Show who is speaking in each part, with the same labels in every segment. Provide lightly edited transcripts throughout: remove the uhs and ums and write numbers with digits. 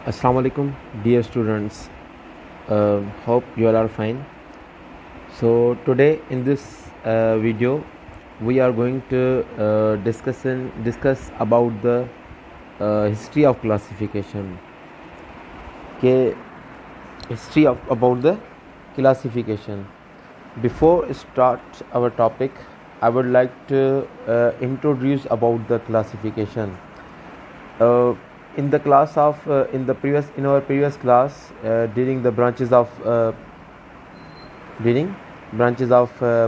Speaker 1: Assalamu alaikum, dear students. Hope you all are fine. So today in this video, we are going to discuss about the history of classification. Okay, history of about the classification. Before start our topic, I would like to introduce about the classification. In the class of in our previous class during the branches of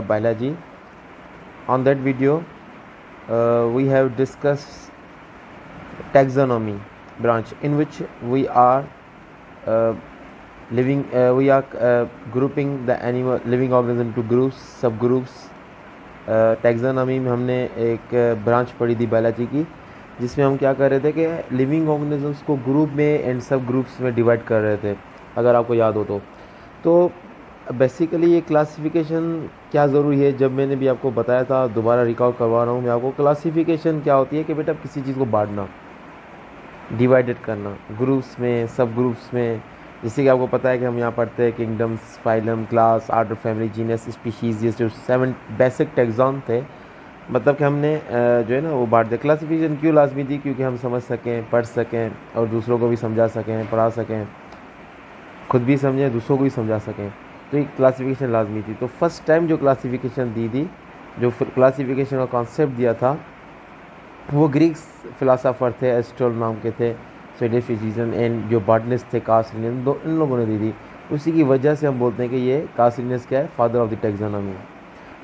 Speaker 1: biology, on that video we have discussed taxonomy branch, in which we are grouping the animal living organism into groups, subgroups. Taxonomy में हमने एक branch पढ़ी थी biology की, जिसमें हम क्या कर रहे थे कि लिविंग ऑर्गेनिजम्स को ग्रुप में एंड सब ग्रुप्स में डिवाइड कर रहे थे, अगर आपको याद हो तो बेसिकली ये क्लासिफिकेशन क्या ज़रूरी है, जब मैंने भी आपको बताया था, दोबारा रिकॉल करवा रहा हूँ मैं आपको। क्लासिफिकेशन क्या होती है कि बेटा किसी चीज़ को बांटना, डिवाइडेड करना ग्रुप्स में, सब ग्रुप्स में। जैसे कि आपको पता है कि हम यहाँ पढ़ते हैं kingdoms, phylum, class, order, family, genus, species, ये जो 7 बेसिक टैक्सॉन थे, मतलब कि हमने जो है ना वो बांट दिया। क्लासिफिकेशन क्यों लाजमी थी? क्योंकि हम समझ सकें, पढ़ सकें और दूसरों को भी समझा सकें, पढ़ा सकें, खुद भी समझें, दूसरों को भी समझा सकें, तो ये क्लासिफिकेशन लाजमी थी। तो फर्स्ट टाइम जो क्लासिफिकेशन दी थी, जो क्लासिफिकेशन का कॉन्सेप्ट दिया था, वो ग्रीक फिलासफ़र थे, एरिस्टोटल नाम के थे, स्वीडिश फिजिशियन एंड जो बॉटनिस्ट थे कार्ल लिनियस, इन लोगों ने दी थी। उसी की वजह से हम बोलते हैं कि ये कार्ल लिनियस क्या है, फादर ऑफ द टैक्सोनॉमी।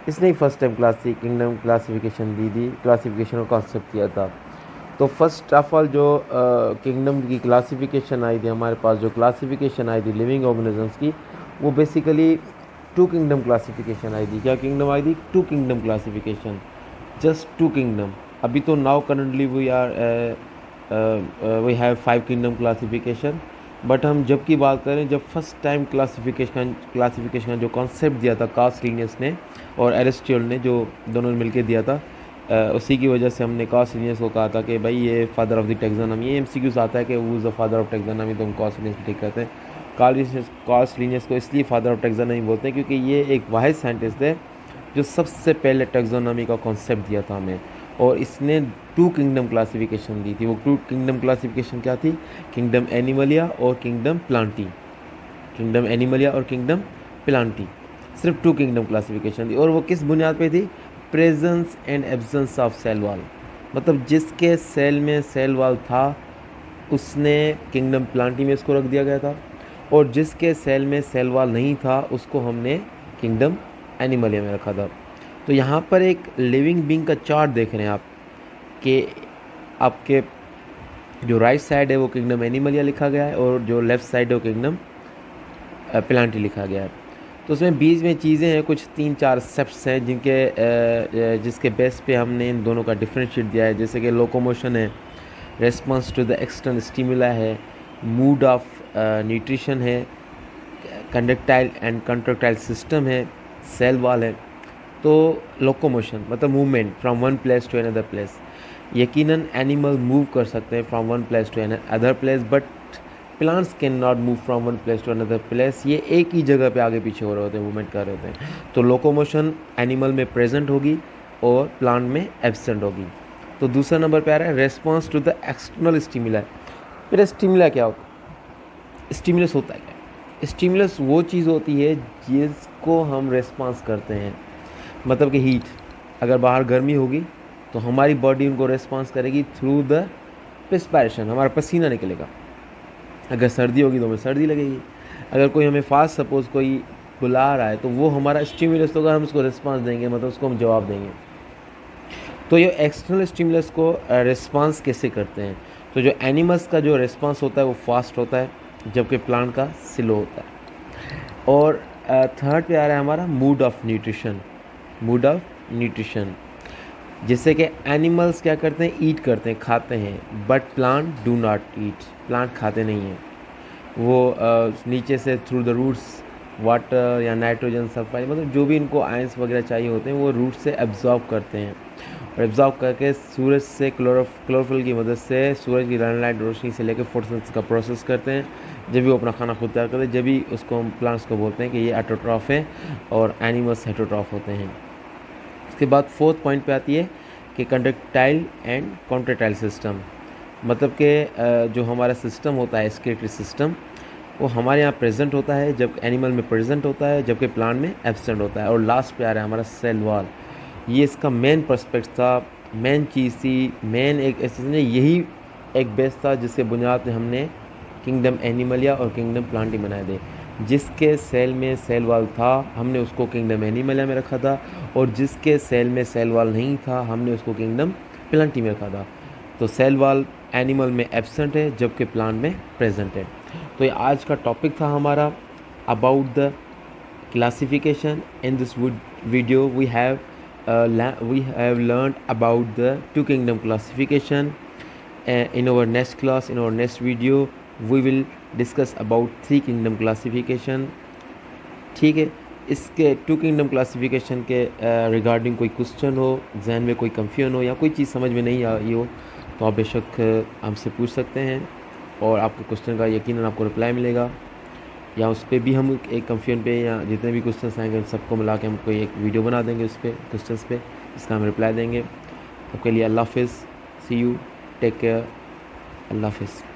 Speaker 1: इसने ही फर्स्ट टाइम किंगडम क्लासिफिकेशन दी थी, क्लासिफिकेशन का कॉन्सेप्ट किया था। तो फर्स्ट ऑफ ऑल जो किंगडम की क्लासिफिकेशन आई थी हमारे पास, जो क्लासिफिकेशन आई थी लिविंग ऑर्गेनिजम्स की, वो बेसिकली 2 किंगडम क्लासिफिकेशन आई थी। क्या किंगडम आई थी? 2 किंगडम क्लासिफिकेशन, जस्ट 2 किंगडम। अभी तो now currently we have 5 kingdom classification, but हम जब की बात करें, जब फर्स्ट टाइम क्लासिफिकेशन का जो कॉन्सेप्ट दिया था कार्ल लिनियस ने और एरिस्टोटल ने, जो दोनों ने मिलकर दिया था, उसी की वजह से हमने कार्ल लिनियस को कहा था कि भाई ये फादर ऑफ द टैक्सोनॉमी। ये एमसीक्यूज आता है कि वो is the father of taxonomy, तो हम कार्ल लिनियस ठीक कहते हैं। कार्ल लिनियस को इसलिए फादर ऑफ टैक्सोनॉमी बोलते हैं क्योंकि ये एक वाहिद साइंटिस्ट है जो सबसे पहले टैक्सोनॉमी का कॉन्सेप्ट दिया था हमें, और इसने 2 किंगडम क्लासिफिकेशन दी थी। वो 2 किंगडम क्लासिफिकेशन क्या थी? किंगडम एनिमलिया और किंगडम प्लांटी। किंगडम एनिमलिया और किंगडम प्लांटी, सिर्फ 2 किंगडम क्लासिफिकेशन थी। और वो किस बुनियाद पे थी? Presence and absence of cell wall, मतलब जिसके सेल में सेल वॉल था उसने किंगडम प्लांटी में इसको रख दिया गया था, और जिसके सेल में सेल वॉल नहीं था उसको हमने किंगडम एनिमलिया में रखा था। तो यहाँ पर एक लिविंग बीइंग का चार्ट देख रहे हैं आप, कि आपके जो राइट साइड है वो किंगडम एनिमलिया लिखा गया है, और जो लेफ़्ट साइड है वो किंगडम प्लांटी लिखा गया है। तो उसमें बीच में चीज़ें हैं, कुछ 3-4 स्टेप्स हैं जिसके बेस पे हमने इन दोनों का डिफरेंशिएट दिया है। जैसे कि लोकोमोशन है, response to the external stimuli है, मूड ऑफ न्यूट्रिशन है, कंडक्टाइल एंड कंट्रक्टाइल सिस्टम है, सेल वॉल है। तो लोकोमोशन मतलब movement from one place to another place. यकीनन एनिमल मूव कर सकते हैं from one place to other place, but plants can not move from one place to another place. ये एक ही जगह पे आगे पीछे हो रहे होते हैं, मूवमेंट कर रहे होते हैं। तो लोकोमोशन एनिमल में प्रेजेंट होगी और प्लांट में एब्सेंट होगी। तो दूसरा नंबर पे आ रहा है रेस्पॉन्स टू द एक्सटर्नल स्टिमुला। फिर स्टिमुला क्या होता है? स्टिमुलस होता है क्या? स्टिमुलस वो चीज़ होती है जिसको हम रेस्पॉन्स करते हैं, मतलब कि हीट। अगर बाहर गर्मी होगी तो हमारी बॉडी उनको रेस्पॉन्स करेगी थ्रू द पिस्पायरेशन, हमारा पसीना निकलेगा। अगर सर्दी होगी तो हमें सर्दी लगेगी। अगर कोई हमें फास्ट सपोज कोई बुला रहा है तो वो हमारा स्टिमुलस होगा, हम उसको रिस्पांस देंगे, मतलब उसको हम जवाब देंगे। तो ये एक्सटर्नल स्टिमुलस को रिस्पांस कैसे करते हैं? तो जो एनिमल्स का जो रिस्पांस होता है वो फास्ट होता है, जबकि प्लांट का स्लो होता है। और थर्ड पे आ रहा है हमारा mood of nutrition. Mood of nutrition, जैसे कि एनिमल्स क्या करते हैं? ईट करते हैं, खाते हैं, but plant do not eat. Plant खाते नहीं हैं, वो नीचे से थ्रू द रूट्स वाटर या नाइट्रोजन सल्फाइड, मतलब जो भी इनको आयंस वगैरह चाहिए होते हैं वो रूट से एब्जॉर्ब करते हैं, और एब्जॉर्ब करके सूरज से क्लोरोफिल की मदद से सूरज की रनलाइट रोशनी से लेकर फोटोसिंथेसिस का प्रोसेस करते हैं। जब भी वो अपना खाना खुद तैयार करते हैं, जब भी उसको हम प्लांट्स को बोलते हैं कि ये ऑटोट्रॉफ है और एनिमल्स हेटरोट्रॉफ होते हैं। इसके बाद फोर्थ पॉइंट पे आती है कि कंडक्टाइल एंड कॉन्ट्रेक्टाइल सिस्टम, मतलब कि जो हमारा सिस्टम होता है एक्सक्रीटरी सिस्टम, वो हमारे यहाँ प्रेजेंट होता है, जब एनिमल में प्रेजेंट होता है, जबकि प्लांट में एब्सेंट होता है। और लास्ट पे आ रहा है हमारा सेल वॉल। ये इसका मेन पर्सपेक्ट था, मेन चीज़ थी, मेन एक ऐसे यही एक बेस था जिसके बुनियाद में हमने किंगडम एनिमलिया और किंगडम प्लांटी बनाए थे। जिसके सेल में सेल वॉल था हमने उसको किंगडम एनिमलिया में रखा था, और जिसके सेल में सेल वॉल नहीं था हमने उसको किंगडम प्लांटी में रखा था। तो सेल वॉल एनिमल में एब्सेंट है जबकि प्लांट में प्रेजेंट है। तो ये आज का टॉपिक था हमारा about the classification. In this video we have learned about the two kingdom classification. In our next class, in our next video, we will discuss about three kingdom classification. ठीक है, इसके टू किंगडम क्लासिफिकेशन के regarding कोई question हो, जहन में कोई confusion हो या कोई चीज़ समझ में नहीं आई हो, तो आप बेशक हमसे पूछ सकते हैं और आपके क्वेश्चन का यकीनन आपको रिप्लाई मिलेगा। या उस पर भी हम एक कंफ्यूजन पे या जितने भी क्वेश्चन आएंगे उन सबको मिला के हम कोई एक वीडियो बना देंगे उस पर क्वेश्चंस पे, इसका हम रिप्लाई देंगे। तब के लिए अल्लाह हाफिज़, सी यू, टेक केयर, अल्लाह हाफिज़।